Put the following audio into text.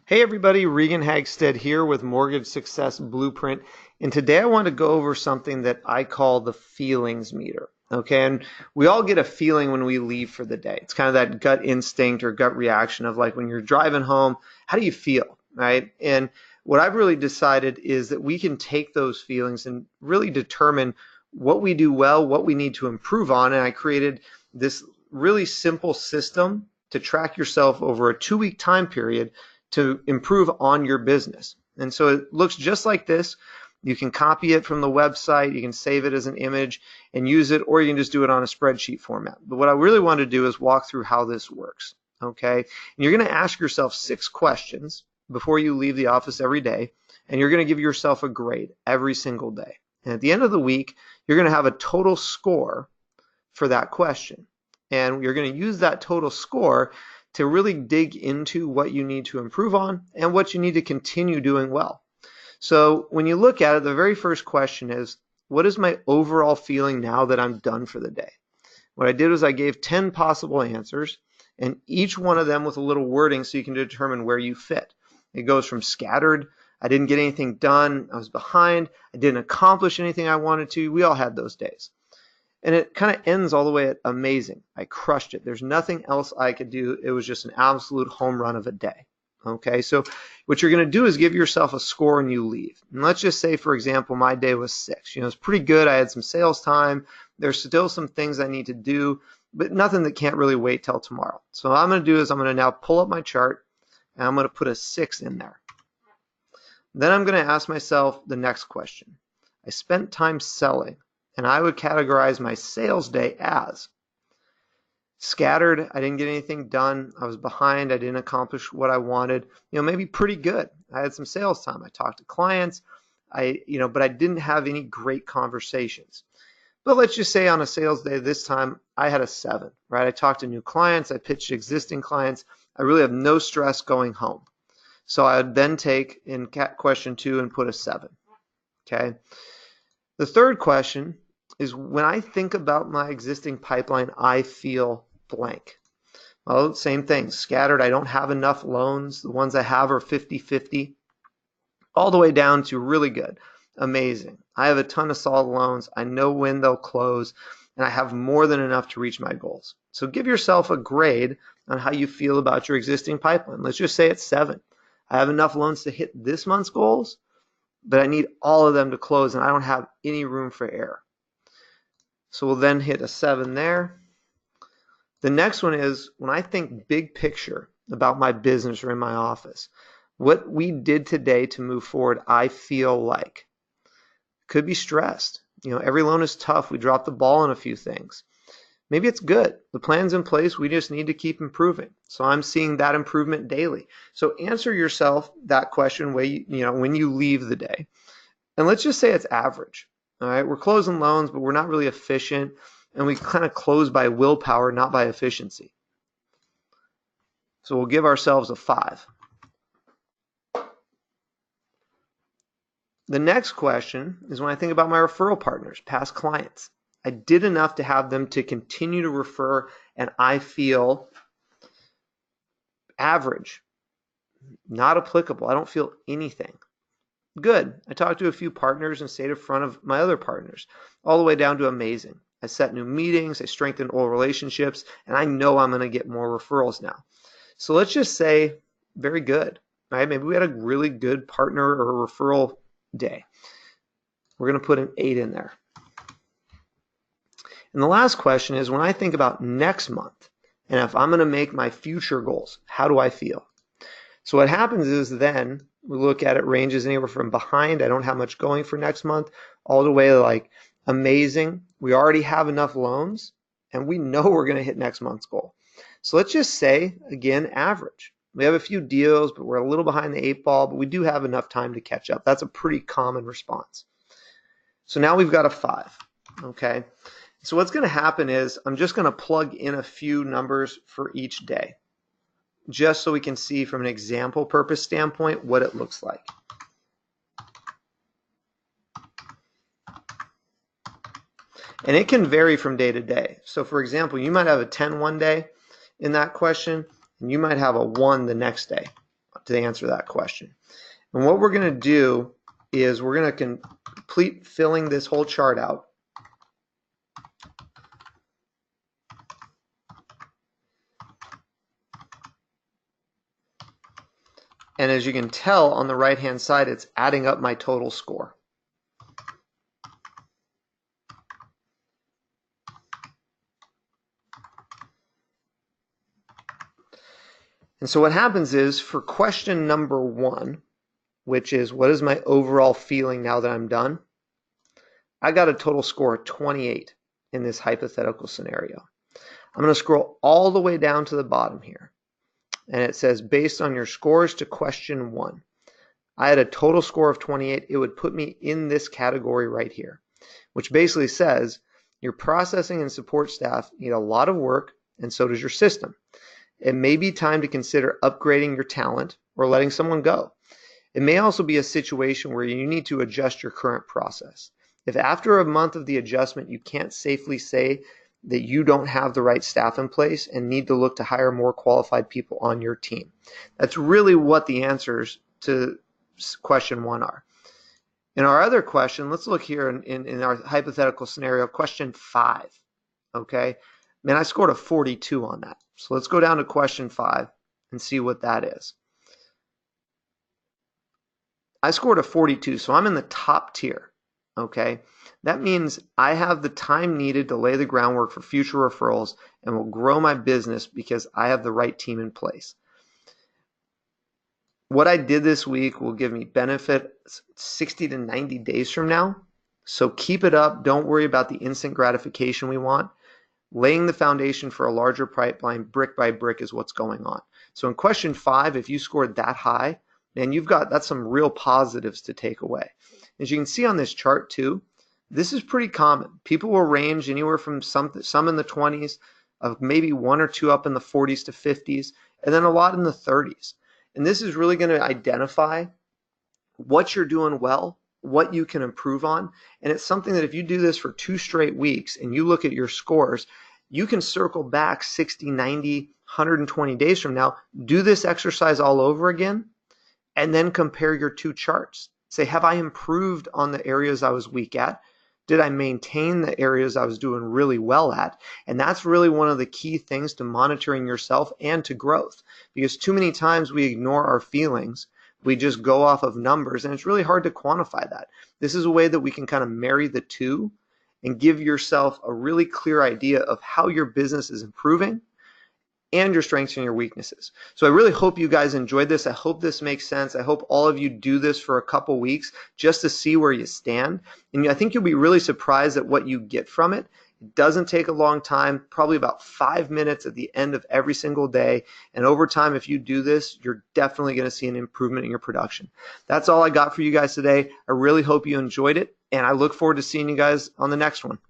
Hey everybody, Regan Hagstead here with Mortgage Success Blueprint. And today I want to go over something that I call the feelings meter. Okay, and we all get a feeling when we leave for the day. It's kind of that gut instinct or gut reaction of like when you're driving home, how do you feel, right? And what I've really decided is that we can take those feelings and really determine what we do well, what we need to improve on. And I created this really simple system to track yourself over a 2-week time period to improve on your business. And so it looks just like this. You can copy it from the website, you can save it as an image and use it, or you can just do it on a spreadsheet format. But what I really want to do is walk through how this works, okay? And you're going to ask yourself 6 questions before you leave the office every day, and you're going to give yourself a grade every single day. And at the end of the week, you're going to have a total score for that question. And you're going to use that total score to really dig into what you need to improve on and what you need to continue doing well. So when you look at it, the very first question is, what is my overall feeling now that I'm done for the day? What I did was I gave 10 possible answers, and each one of them with a little wording so you can determine where you fit. It goes from scattered, I didn't get anything done, I was behind, I didn't accomplish anything I wanted to. We all had those days. And it kind of ends all the way at amazing. I crushed it. There's nothing else I could do. It was just an absolute home run of a day. Okay, so what you're going to do is give yourself a score when you leave. And let's just say, for example, my day was 6. It's pretty good. I had some sales time. There's still some things I need to do, but nothing that can't really wait till tomorrow. So what I'm going to do is I'm going to now pull up my chart, and I'm going to put a 6 in there. Then I'm going to ask myself the next question. I spent time selling. And I would categorize my sales day as scattered, I didn't get anything done, I was behind, I didn't accomplish what I wanted, maybe pretty good. I had some sales time, I talked to clients, but I didn't have any great conversations. But let's just say on a sales day this time, I had a 7, right? I talked to new clients, I pitched existing clients, I really have no stress going home. So I would then take in question 2 and put a 7, okay? The third question is, when I think about my existing pipeline, I feel blank. Well, same thing, scattered, I don't have enough loans. The ones I have are 50-50, all the way down to really good, amazing. I have a ton of solid loans. I know when they'll close, and I have more than enough to reach my goals. So give yourself a grade on how you feel about your existing pipeline. Let's just say it's 7. I have enough loans to hit this month's goals, but I need all of them to close, and I don't have any room for error. So we'll then hit a 7 there. The next one is, when I think big picture about my business or in my office, what we did today to move forward, I feel like. Could be stressed. Every loan is tough. We dropped the ball on a few things. Maybe it's good. The plan's in place. We just need to keep improving. So I'm seeing that improvement daily. So answer yourself that question when you leave the day. And let's just say it's average. All right, we're closing loans, but we're not really efficient, and we kind of close by willpower, not by efficiency. So we'll give ourselves a 5. The next question is, when I think about my referral partners, past clients, I did enough to have them to continue to refer, and I feel average, not applicable. I don't feel anything. Good. I talked to a few partners and stayed in front of my other partners, all the way down to amazing. I set new meetings, I strengthened old relationships, and I know I'm going to get more referrals now. So let's just say very good, right? Maybe we had a really good partner or referral day. We're going to put an 8 in there. And the last question is, when I think about next month, and if I'm going to make my future goals, how do I feel? So what happens is then we look at it, ranges anywhere from behind, I don't have much going for next month, all the way to like amazing. We already have enough loans, and we know we're going to hit next month's goal. So let's just say, again, average. We have a few deals, but we're a little behind the 8 ball, but we do have enough time to catch up. That's a pretty common response. So now we've got a 5, okay? So what's going to happen is I'm just going to plug in a few numbers for each day, just so we can see from an example purpose standpoint what it looks like. And it can vary from day to day. So for example, you might have a 10 one day in that question, and you might have a 1 the next day to answer that question. And what we're going to do is we're going to complete filling this whole chart out. And as you can tell on the right-hand side, it's adding up my total score. And so what happens is for question number 1, which is what is my overall feeling now that I'm done? I got a total score of 28 in this hypothetical scenario. I'm going to scroll all the way down to the bottom here. And it says, based on your scores to question 1, I had a total score of 28. It would put me in this category right here, which basically says your processing and support staff need a lot of work, and so does your system. It may be time to consider upgrading your talent or letting someone go. It may also be a situation where you need to adjust your current process. If after a month of the adjustment you can't safely say that you don't have the right staff in place and need to look to hire more qualified people on your team. That's really what the answers to question 1 are. In our other question, let's look here in our hypothetical scenario, question 5. Okay, man, I scored a 42 on that. So let's go down to question 5 and see what that is. I scored a 42, so I'm in the top tier. Okay, that means I have the time needed to lay the groundwork for future referrals and will grow my business because I have the right team in place. What I did this week will give me benefit 60 to 90 days from now. So keep it up. Don't worry about the instant gratification we want. Laying the foundation for a larger pipeline brick by brick is what's going on. So in question 5, if you scored that high, man, that's some real positives to take away. As you can see on this chart too, this is pretty common. People will range anywhere from some in the 20s, of maybe 1 or 2 up in the 40s to 50s, and then a lot in the 30s. And this is really going to identify what you're doing well, what you can improve on. And it's something that if you do this for 2 straight weeks and you look at your scores, you can circle back 60, 90, 120 days from now, do this exercise all over again, and then compare your 2 charts. Say, have I improved on the areas I was weak at? Did I maintain the areas I was doing really well at? And that's really one of the key things to monitoring yourself and to growth, because too many times we ignore our feelings. We just go off of numbers, and it's really hard to quantify that. This is a way that we can kind of marry the two and give yourself a really clear idea of how your business is improving and your strengths and your weaknesses. So I really hope you guys enjoyed this. I hope this makes sense. I hope all of you do this for a couple weeks just to see where you stand. And I think you'll be really surprised at what you get from it. It doesn't take a long time, probably about 5 minutes at the end of every single day. And over time, if you do this, you're definitely going to see an improvement in your production. That's all I got for you guys today. I really hope you enjoyed it, and I look forward to seeing you guys on the next one.